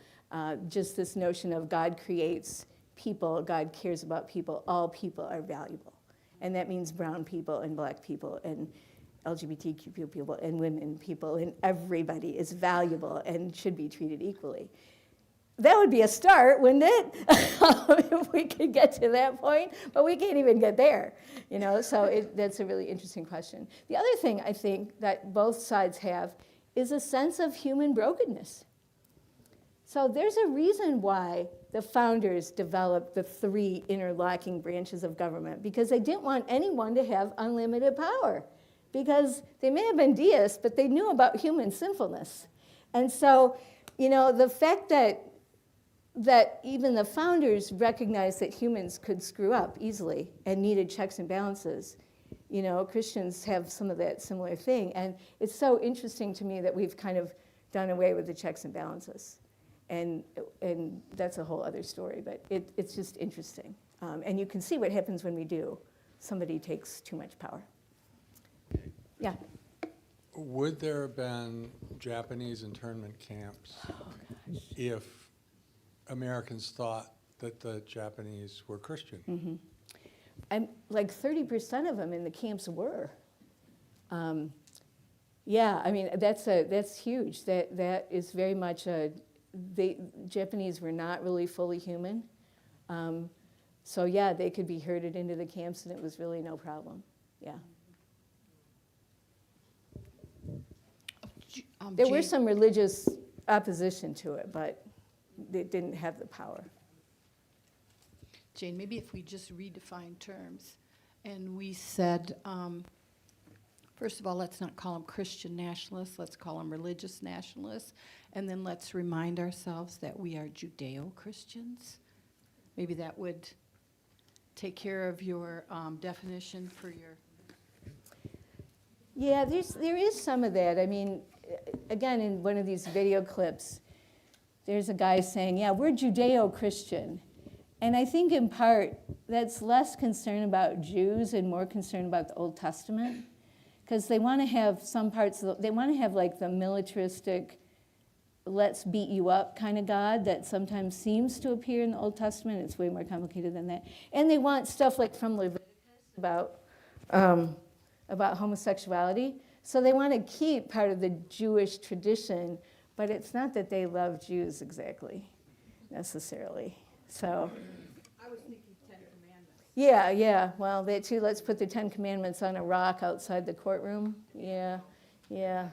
Just this notion of God creates people, God cares about people, all people are valuable. And that means brown people and black people and LGBTQ people and women people, and everybody is valuable and should be treated equally. That would be a start, wouldn't it? If we could get to that point, but we can't even get there, you know, so that's a really interesting question. The other thing I think that both sides have is a sense of human brokenness. So there's a reason why the founders developed the 3 interlocking branches of government, because they didn't want anyone to have unlimited power, because they may have been deists, but they knew about human sinfulness. And so, you know, the fact that even the founders recognized that humans could screw up easily and needed checks and balances. You know, Christians have some of that similar thing. And it's so interesting to me that we've kind of done away with the checks and balances. And that's a whole other story, but it's just interesting. And you can see what happens when we do. Somebody takes too much power. Yeah.
Would there have been Japanese internment camps if Americans thought that the Japanese were Christian?
And like 30% of them in the camps were. Yeah, I mean, that's huge. That is very much the Japanese were not really fully human. So yeah, they could be herded into the camps and it was really no problem. Yeah. There were some religious opposition to it, but they didn't have the power.
Jane, maybe if we just redefine terms and we said, first of all, let's not call them Christian nationalists, let's call them religious nationalists, and then let's remind ourselves that we are Judeo-Christians. Maybe that would take care of your definition for your...
Yeah, there is some of that. I mean, again, in one of these video clips, there's a guy saying, yeah, we're Judeo-Christian. And I think in part, that's less concern about Jews and more concern about the Old Testament. Because they want to have some parts, they want to have like the militaristic, let's beat you up kind of God that sometimes seems to appear in the Old Testament. It's way more complicated than that. And they want stuff like from Leviticus about homosexuality. So they want to keep part of the Jewish tradition, but it's not that they love Jews exactly, necessarily. So,
I was thinking Ten Commandments.
yeah, well, that too, let's put the 10 Commandments on a rock outside the courtroom. Yeah. Yes.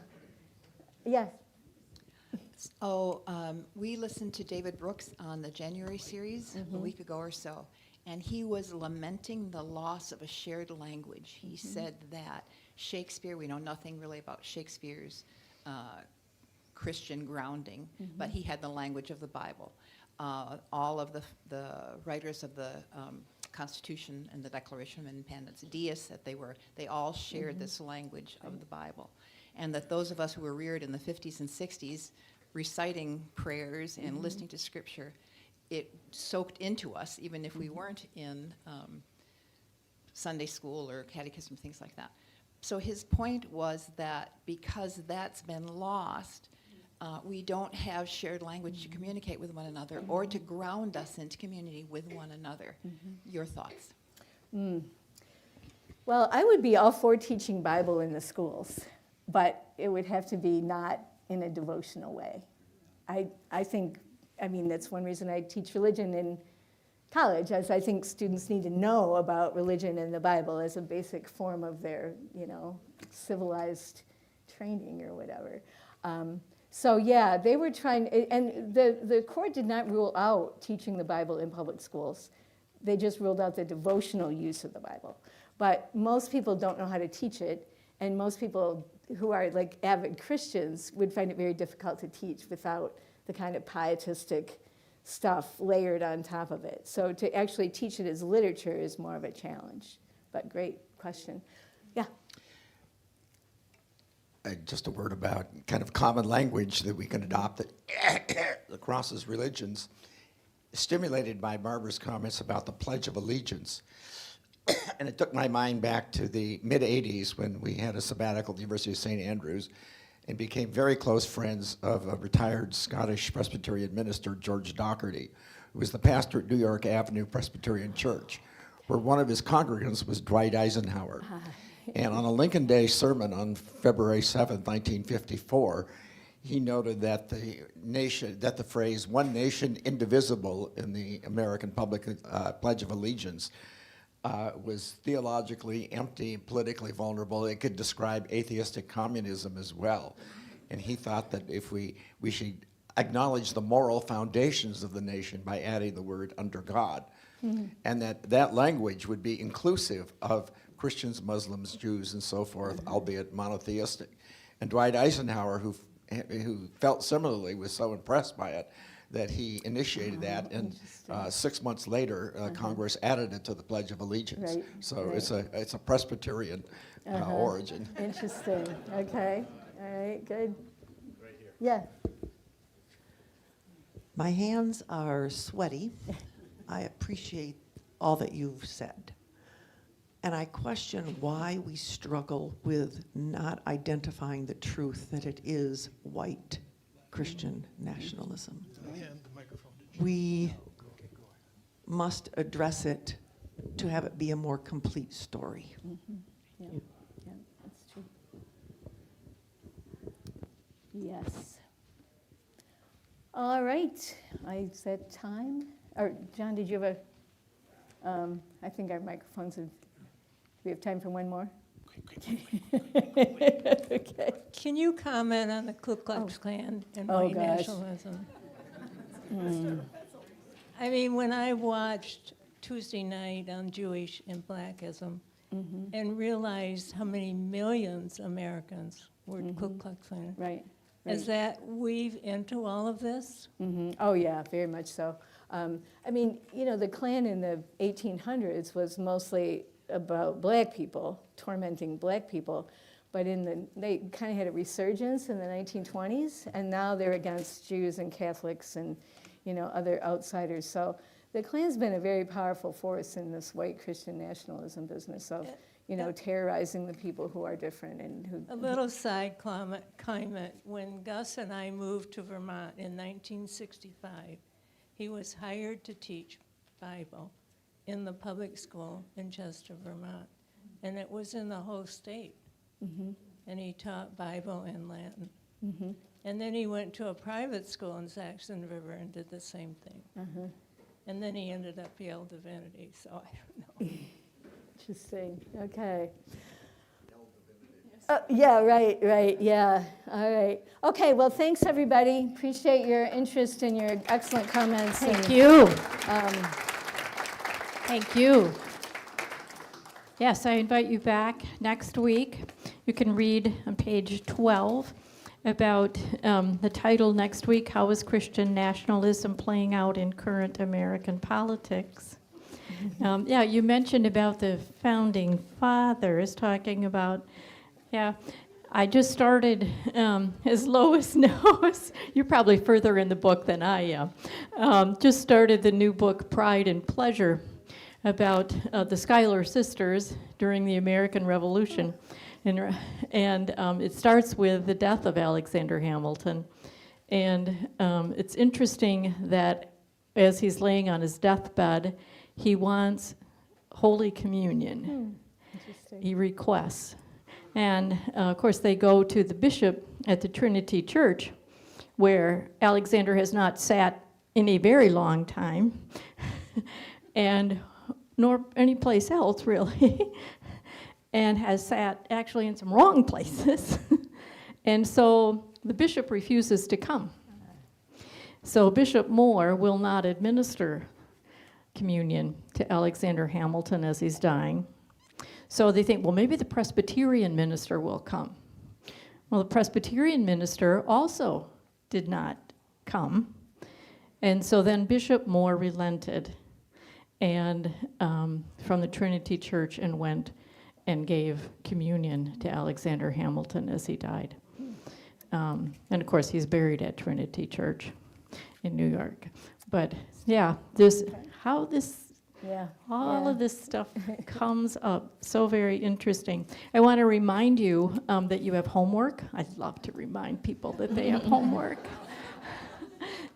Oh, we listened to David Brooks on the January series a week ago or so, and he was lamenting the loss of a shared language. He said that Shakespeare, we know nothing really about Shakespeare's Christian grounding, but he had the language of the Bible. All of the writers of the Constitution and the Declaration of Independence, deists that they all shared this language of the Bible. And that those of us who were reared in the 50s and 60s reciting prayers and listening to scripture, it soaked into us, even if we weren't in Sunday school or catechism, things like that. So his point was that because that's been lost, we don't have shared language to communicate with one another or to ground us into community with one another. Your thoughts?
Well, I would be all for teaching Bible in the schools, but it would have to be not in a devotional way. I think, that's one reason I teach religion in college, as I think students need to know about religion and the Bible as a basic form of their, civilized training or whatever. So yeah, they were trying, and the court did not rule out teaching the Bible in public schools. They just ruled out the devotional use of the Bible. But most people don't know how to teach it, and most people who are like avid Christians would find it very difficult to teach without the kind of pietistic stuff layered on top of it. So to actually teach it as literature is more of a challenge. But great question. Yeah.
Just a word about kind of common language that we can adopt that crosses religions, stimulated by Barbara's comments about the Pledge of Allegiance. And it took my mind back to the mid-'80s when we had a sabbatical at the University of St. Andrews and became very close friends of a retired Scottish Presbyterian minister, George Docherty, who was the pastor at New York Avenue Presbyterian Church, where one of his congregants was Dwight Eisenhower. And on a Lincoln Day sermon on February 7th, 1954, he noted that the phrase "one nation indivisible" in the American public Pledge of Allegiance was theologically empty and politically vulnerable. It could describe atheistic communism as well. And he thought that if we should acknowledge the moral foundations of the nation by adding the word "under God," and that language would be inclusive of Christians, Muslims, Jews, and so forth, albeit monotheistic. And Dwight Eisenhower, who felt similarly, was so impressed by it that he initiated that, and 6 months later, Congress added it to the Pledge of Allegiance.
Right,
So
right.
it's a Presbyterian origin.
Interesting. Okay. All right, good. Right here. Yeah.
My hands are sweaty. I appreciate all that you've said. And I question why we struggle with not identifying the truth that it is white Christian nationalism. We must address it to have it be a more complete story.
Yeah, that's true. Yes. All right. Is that time? Or John, did you have a? I think our microphones have. Do we have time for one more? Okay.
Can you comment on the Ku Klux Klan and white nationalism? I mean, when I watched Tuesday night on Jewish and Blackism and realized how many millions Americans were Ku Klux Klan,
Right.
does that weave into all of this?
Oh, yeah, very much so. I mean, the Klan in the 1800s was mostly about black people, tormenting black people, but they kind of had a resurgence in the 1920s, and now they're against Jews and Catholics and, other outsiders. So the Klan's been a very powerful force in this white Christian nationalism business of, terrorizing the people who are different and who.
A little side comment. When Gus and I moved to Vermont in 1965, he was hired to teach Bible in the public school in Chester, Vermont. And it was in the whole state. And he taught Bible and Latin. And then he went to a private school in Saxon River and did the same thing. and then he ended up Yale Divinity, so I don't know.
Interesting, okay. Yeah, right, yeah, all right. Okay, well, thanks, everybody. Appreciate your interest and your excellent comments.
Thank
and,
you. Thank you. Yes, I invite you back next week. You can read on page 12 about the title next week, How is Christian Nationalism Playing Out in Current American Politics? Yeah, you mentioned about the founding fathers talking about, yeah, I just started, as Lois knows, you're probably further in the book than I am, just started the new book, Pride and Pleasure, about the Schuyler sisters during the American Revolution. And it starts with the death of Alexander Hamilton. And it's interesting that as he's laying on his deathbed, he wants Holy Communion. He requests. And of course, they go to the bishop at the Trinity Church, where Alexander has not sat in a very long time, and nor any place else, really, and has sat actually in some wrong places. And so the bishop refuses to come. So Bishop Moore will not administer communion to Alexander Hamilton as he's dying. So they think, well, maybe the Presbyterian minister will come. Well, the Presbyterian minister also did not come. And so then Bishop Moore relented and from the Trinity Church and went and gave communion to Alexander Hamilton as he died. And of course, he's buried at Trinity Church in New York. But yeah, all of this stuff comes up, so very interesting. I want to remind you that you have homework. I love to remind people that they have homework.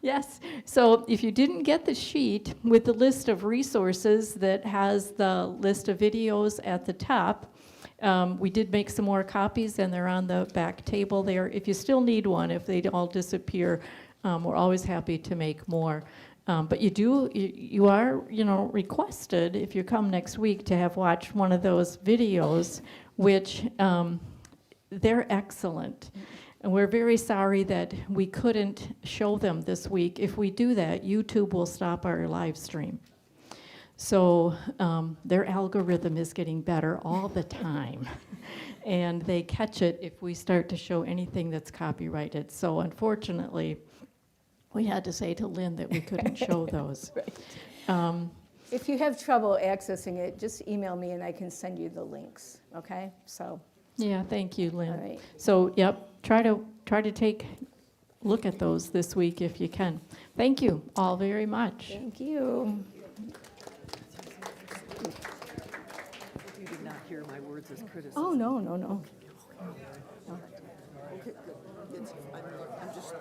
Yes, so if you didn't get the sheet with the list of resources that has the list of videos at the top, we did make some more copies and they're on the back table there. If you still need one, if they all disappear, we're always happy to make more. But you are requested, if you come next week, to have watched one of those videos, which they're excellent. And we're very sorry that we couldn't show them this week. If we do that, YouTube will stop our live stream. So their algorithm is getting better all the time. And they catch it if we start to show anything that's copyrighted. So unfortunately, we had to say to Lynn that we couldn't show those.
Right. If you have trouble accessing it, just email me and I can send you the links, okay? So.
Yeah, thank you, Lynn.
All right.
So, yep, try to take a look at those this week if you can. Thank you all very much.
Thank you.
You did not hear my words as criticism.
Oh, no.
Okay, good. I'm just